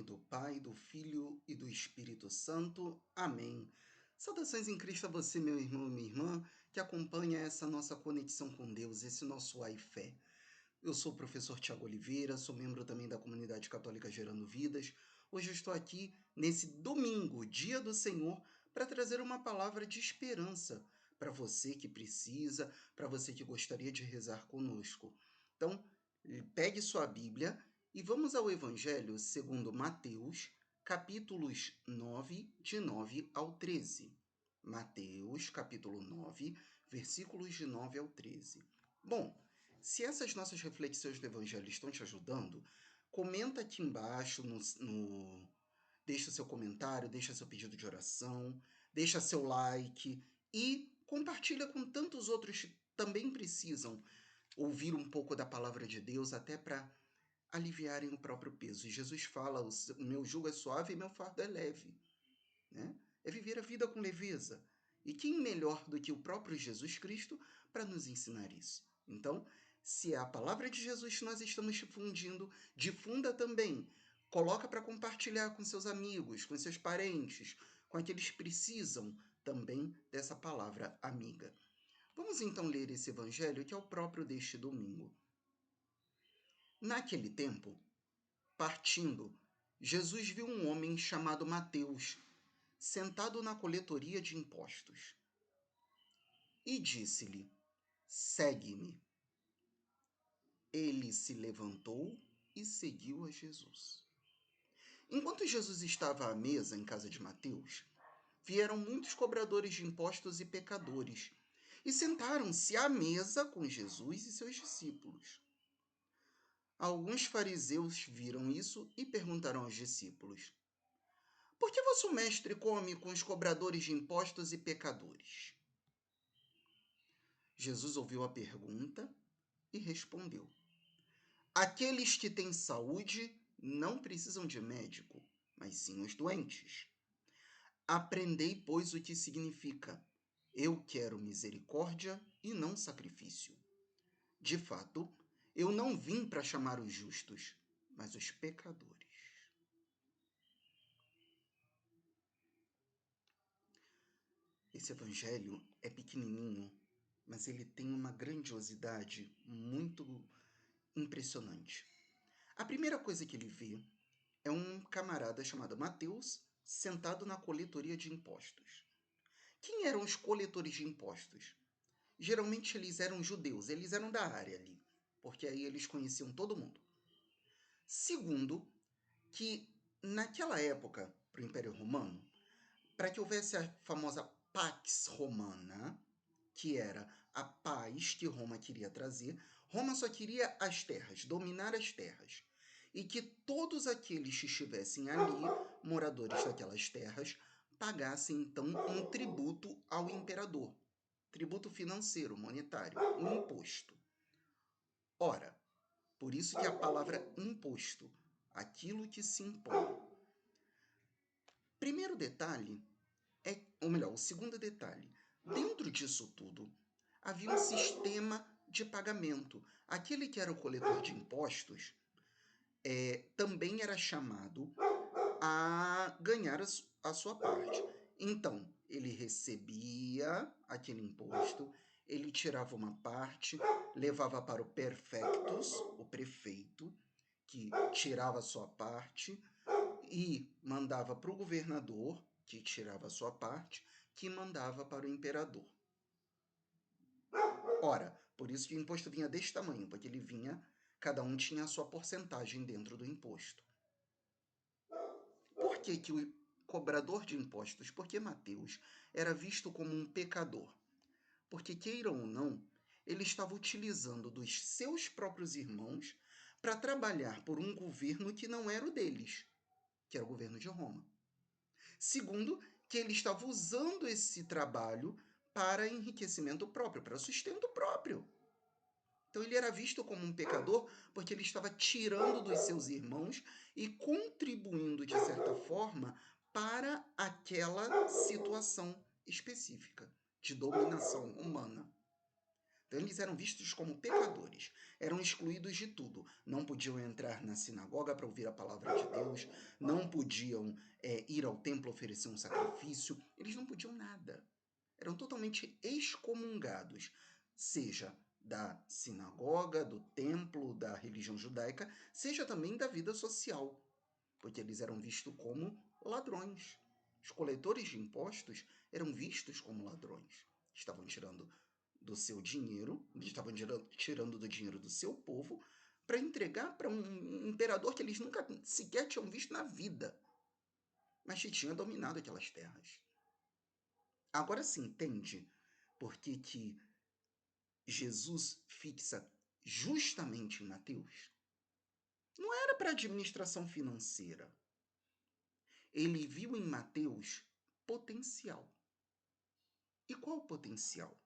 do Pai, do Filho e do Espírito Santo. Amém. Saudações em Cristo a você, meu irmão e minha irmã, que acompanha essa nossa conexão com Deus, esse nosso Ai Fé. Eu sou o professor Tiago Oliveira, sou membro também da Comunidade Católica Gerando Vidas. Hoje eu estou aqui nesse domingo, Dia do Senhor, para trazer uma palavra de esperança para você que precisa, para você que gostaria de rezar conosco. Então, pegue sua Bíblia e vamos ao Evangelho segundo Mateus, capítulos 9, de 9 ao 13. Mateus, capítulo 9, versículos de 9 ao 13. Bom, se essas nossas reflexões do Evangelho estão te ajudando, comenta aqui embaixo, deixa seu comentário, deixa seu pedido de oração, deixa seu like e compartilha com tantos outros que também precisam ouvir um pouco da palavra de Deus, até para aliviarem o próprio peso. E Jesus fala, o meu jugo é suave e meu fardo é leve. Né? É viver a vida com leveza. E quem melhor do que o próprio Jesus Cristo para nos ensinar isso? Então, se é a palavra de Jesus que nós estamos difundindo, difunda também. Coloca para compartilhar com seus amigos, com seus parentes, com aqueles que precisam também dessa palavra amiga. Vamos então ler esse evangelho que é o próprio deste domingo. Naquele tempo, partindo, Jesus viu um homem chamado Mateus, sentado na coletoria de impostos. E disse-lhe: segue-me. Ele se levantou e seguiu a Jesus. Enquanto Jesus estava à mesa em casa de Mateus, vieram muitos cobradores de impostos e pecadores, e sentaram-se à mesa com Jesus e seus discípulos. Alguns fariseus viram isso e perguntaram aos discípulos: por que vosso mestre come com os cobradores de impostos e pecadores? Jesus ouviu a pergunta e respondeu: aqueles que têm saúde não precisam de médico, mas sim os doentes. Aprendei, pois, o que significa: eu quero misericórdia e não sacrifício. De fato, eu não vim para chamar os justos, mas os pecadores. Esse evangelho é pequenininho, mas ele tem uma grandiosidade muito impressionante. A primeira coisa que ele vê é um camarada chamado Mateus sentado na coletoria de impostos. Quem eram os coletores de impostos? Geralmente eles eram judeus, eles eram da área ali, porque aí eles conheciam todo mundo. Segundo, que naquela época, para o Império Romano, para que houvesse a famosa Pax Romana, que era a paz que Roma queria trazer, Roma só queria as terras, dominar as terras. E que todos aqueles que estivessem ali, moradores daquelas terras, pagassem então um tributo ao imperador. Tributo financeiro, monetário, um imposto. Ora, por isso que a palavra imposto, aquilo que se impõe. Primeiro detalhe, o segundo detalhe, dentro disso tudo, havia um sistema de pagamento. Aquele que era o coletor de impostos também era chamado a ganhar a sua parte. Então, ele recebia aquele imposto, ele tirava uma parte, levava para o perfectus, o prefeito, que tirava a sua parte, e mandava para o governador, que tirava a sua parte, que mandava para o imperador. Ora, por isso que o imposto vinha deste tamanho, porque ele vinha, cada um tinha a sua porcentagem dentro do imposto. Por que o cobrador de impostos, porque Mateus era visto como um pecador? Porque, queiram ou não, ele estava utilizando dos seus próprios irmãos para trabalhar por um governo que não era o deles, que era o governo de Roma. Segundo, que ele estava usando esse trabalho para enriquecimento próprio, para sustento próprio. Então ele era visto como um pecador porque ele estava tirando dos seus irmãos e contribuindo, de certa forma, para aquela situação específica de dominação humana. Então eles eram vistos como pecadores, eram excluídos de tudo. Não podiam entrar na sinagoga para ouvir a palavra de Deus, não podiam ir ao templo oferecer um sacrifício, eles não podiam nada. Eram totalmente excomungados, seja da sinagoga, do templo, da religião judaica, seja também da vida social, porque eles eram vistos como ladrões. Os coletores de impostos eram vistos como ladrões. Estavam tirando do seu dinheiro, estavam tirando do dinheiro do seu povo para entregar para um imperador que eles nunca sequer tinham visto na vida, mas que tinha dominado aquelas terras. Agora se entende por que Jesus fixa justamente em Mateus? Não era para administração financeira. Ele viu em Mateus potencial. E qual o potencial?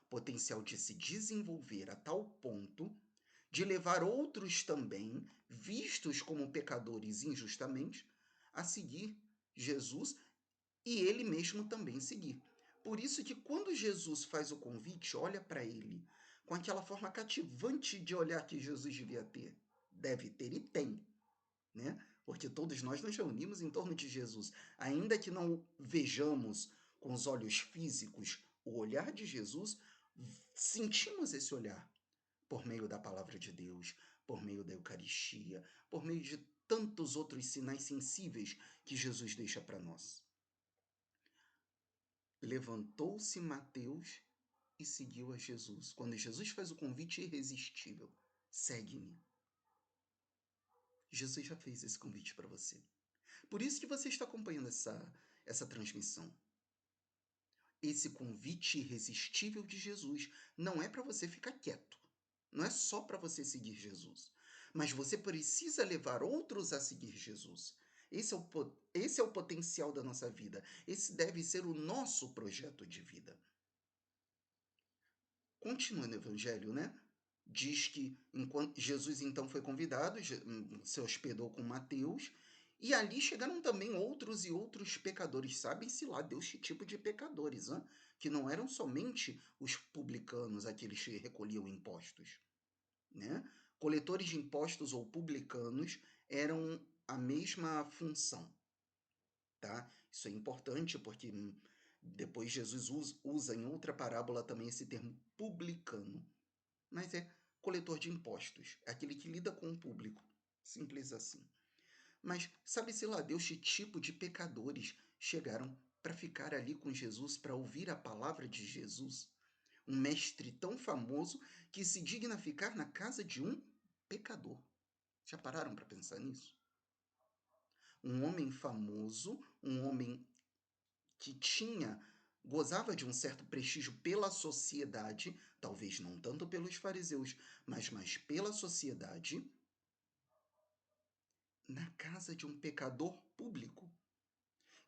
Potencial de se desenvolver a tal ponto de levar outros também, vistos como pecadores injustamente, a seguir Jesus e ele mesmo também seguir. Por isso que quando Jesus faz o convite, olha para ele com aquela forma cativante de olhar que Jesus devia ter, deve ter e tem, né? Porque todos nós nos reunimos em torno de Jesus, ainda que não vejamos com os olhos físicos o olhar de Jesus, sentimos esse olhar por meio da palavra de Deus, por meio da Eucaristia, por meio de tantos outros sinais sensíveis que Jesus deixa para nós. Levantou-se Mateus e seguiu a Jesus. Quando Jesus faz o convite irresistível, segue-me. Jesus já fez esse convite para você. Por isso que você está acompanhando essa transmissão. Esse convite irresistível de Jesus não é para você ficar quieto. Não é só para você seguir Jesus. Mas você precisa levar outros a seguir Jesus. Esse é o potencial da nossa vida. Esse deve ser o nosso projeto de vida. Continua no Evangelho, né? Diz que enquanto Jesus então foi convidado, se hospedou com Mateus, e ali chegaram também outros e outros pecadores. Sabe-se lá Deus que tipo de pecadores, hein? Que não eram somente os publicanos, aqueles que recolhiam impostos, né? Coletores de impostos ou publicanos eram a mesma função, tá? Isso é importante porque depois Jesus usa em outra parábola também esse termo publicano, mas é coletor de impostos, é aquele que lida com o público, simples assim. Mas sabe-se lá Deus que tipo de pecadores chegaram para ficar ali com Jesus, para ouvir a palavra de Jesus? Um mestre tão famoso que se digna ficar na casa de um pecador. Já pararam para pensar nisso? Um homem famoso, um homem que gozava de um certo prestígio pela sociedade, talvez não tanto pelos fariseus, mas mais pela sociedade, na casa de um pecador público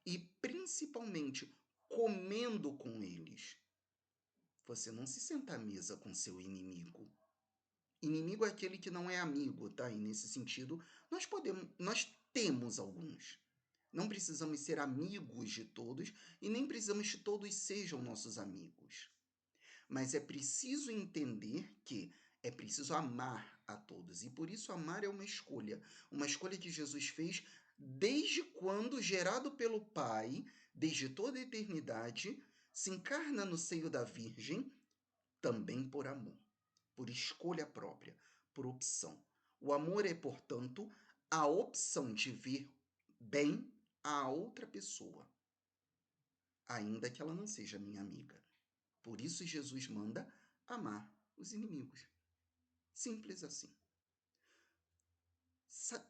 e principalmente comendo com eles. Você não se senta à mesa com seu inimigo. Inimigo é aquele que não é amigo, tá? E nesse sentido, nós temos alguns. Não precisamos ser amigos de todos e nem precisamos que todos sejam nossos amigos. Mas é preciso entender que é preciso amar a todos. E por isso amar é uma escolha que Jesus fez desde quando, gerado pelo Pai, desde toda a eternidade, se encarna no seio da Virgem, também por amor, por escolha própria, por opção. O amor é, portanto, a opção de ver bem a outra pessoa, ainda que ela não seja minha amiga. Por isso Jesus manda amar os inimigos. Simples assim.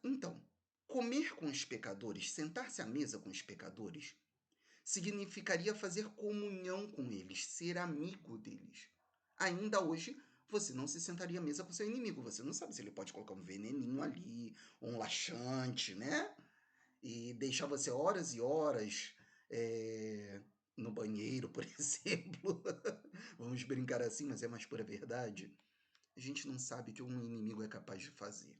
Então, comer com os pecadores, sentar-se à mesa com os pecadores, significaria fazer comunhão com eles, ser amigo deles. Ainda hoje, você não se sentaria à mesa com seu inimigo. Você não sabe se ele pode colocar um veneninho ali, um laxante, né? E deixar você horas e horas no banheiro, por exemplo. Vamos brincar assim, mas é mais pura verdade. A gente não sabe o que um inimigo é capaz de fazer.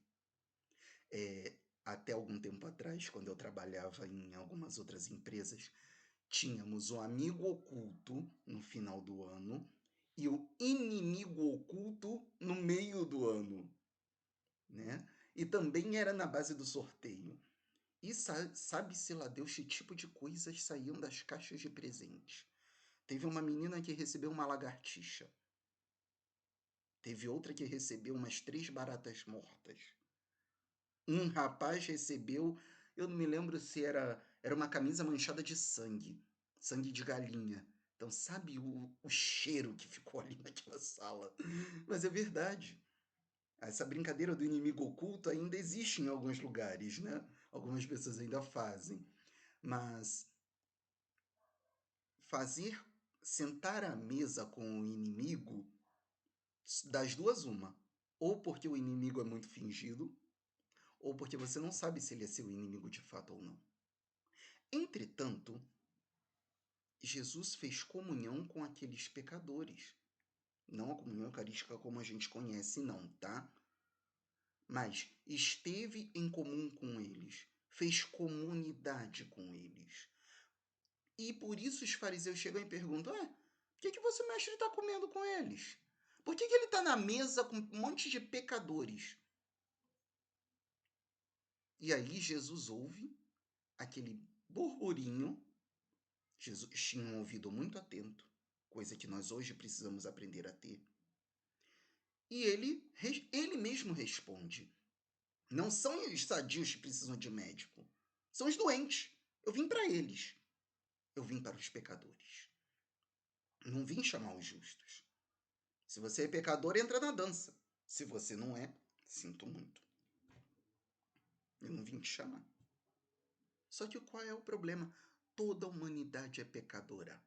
Até algum tempo atrás, quando eu trabalhava em algumas outras empresas, tínhamos o amigo oculto no final do ano e o inimigo oculto no meio do ano, né? E também era na base do sorteio. E sabe-se lá Deus que tipo de coisas saíam das caixas de presente. Teve uma menina que recebeu uma lagartixa. Teve outra que recebeu umas 3 baratas mortas. Um rapaz recebeu, eu não me lembro se era uma camisa manchada de sangue, sangue de galinha. Então, sabe o cheiro que ficou ali naquela sala? Mas é verdade. Essa brincadeira do inimigo oculto ainda existe em alguns lugares, né? Algumas pessoas ainda fazem. Mas fazer sentar à mesa com o inimigo, das duas, uma. Ou porque o inimigo é muito fingido, ou porque você não sabe se ele é seu inimigo de fato ou não. Entretanto, Jesus fez comunhão com aqueles pecadores. Não a comunhão eucarística como a gente conhece, não, tá? Mas esteve em comum com eles, fez comunidade com eles. E por isso os fariseus chegam e perguntam: por que você, mestre, está comendo com eles? Por que ele está na mesa com um monte de pecadores? E aí Jesus ouve aquele burburinho. Jesus tinha um ouvido muito atento, coisa que nós hoje precisamos aprender a ter. E ele mesmo responde: não são os sadios que precisam de médico, são os doentes. Eu vim para eles. Eu vim para os pecadores. Não vim chamar os justos. Se você é pecador, entra na dança. Se você não é, sinto muito. Eu não vim te chamar. Só que qual é o problema? Toda a humanidade é pecadora.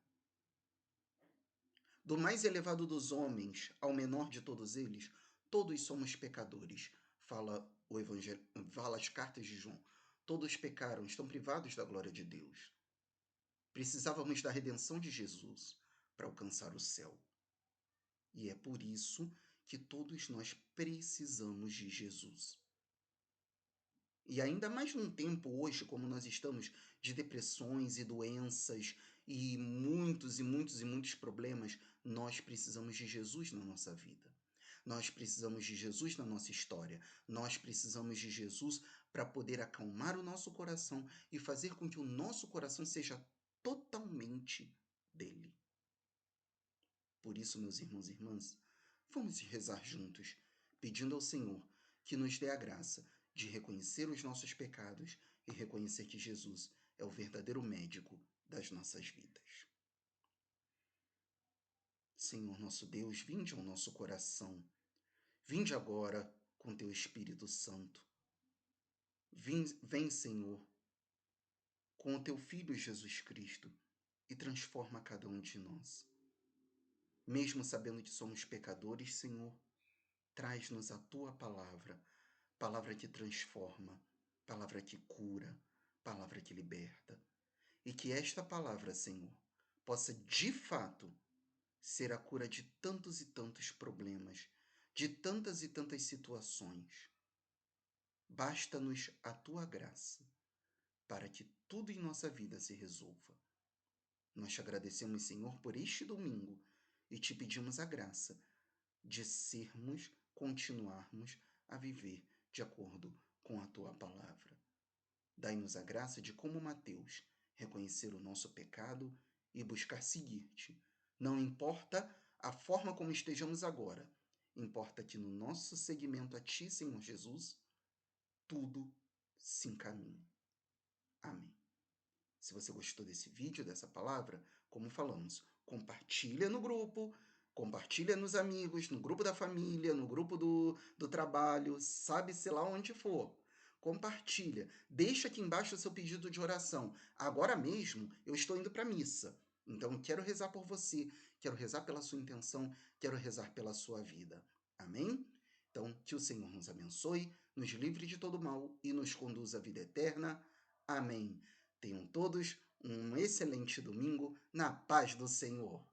Do mais elevado dos homens ao menor de todos eles, todos somos pecadores. Fala o Evangelho, fala as cartas de João. Todos pecaram, estão privados da glória de Deus. Precisávamos da redenção de Jesus para alcançar o céu. E é por isso que todos nós precisamos de Jesus. E ainda mais num tempo hoje, como nós estamos, de depressões e doenças e muitos problemas, nós precisamos de Jesus na nossa vida. Nós precisamos de Jesus na nossa história. Nós precisamos de Jesus para poder acalmar o nosso coração e fazer com que o nosso coração seja totalmente dele. Por isso, meus irmãos e irmãs, vamos rezar juntos, pedindo ao Senhor que nos dê a graça de reconhecer os nossos pecados e reconhecer que Jesus é o verdadeiro médico das nossas vidas. Senhor nosso Deus, vinde ao nosso coração. Vinde agora com teu Espírito Santo. Vem, Senhor, com o teu Filho Jesus Cristo e transforma cada um de nós. Mesmo sabendo que somos pecadores, Senhor, traz-nos a tua palavra, palavra que transforma, palavra que cura, palavra que liberta. E que esta palavra, Senhor, possa de fato ser a cura de tantos e tantos problemas, de tantas e tantas situações. Basta-nos a tua graça para que tudo em nossa vida se resolva. Nós te agradecemos, Senhor, por este domingo e te pedimos a graça de continuarmos a viver de acordo com a tua palavra. Dai-nos a graça de, como Mateus, reconhecer o nosso pecado e buscar seguir-te. Não importa a forma como estejamos agora, importa que no nosso seguimento a ti, Senhor Jesus, tudo se encaminhe. Amém. Se você gostou desse vídeo, dessa palavra, como falamos, compartilha no grupo, compartilha nos amigos, no grupo da família, no grupo do trabalho, sabe-se lá onde for. Compartilha. Deixa aqui embaixo o seu pedido de oração. Agora mesmo eu estou indo para a missa. Então quero rezar por você, quero rezar pela sua intenção, quero rezar pela sua vida. Amém? Então que o Senhor nos abençoe, nos livre de todo mal e nos conduza à vida eterna. Amém. Tenham todos um excelente domingo na paz do Senhor.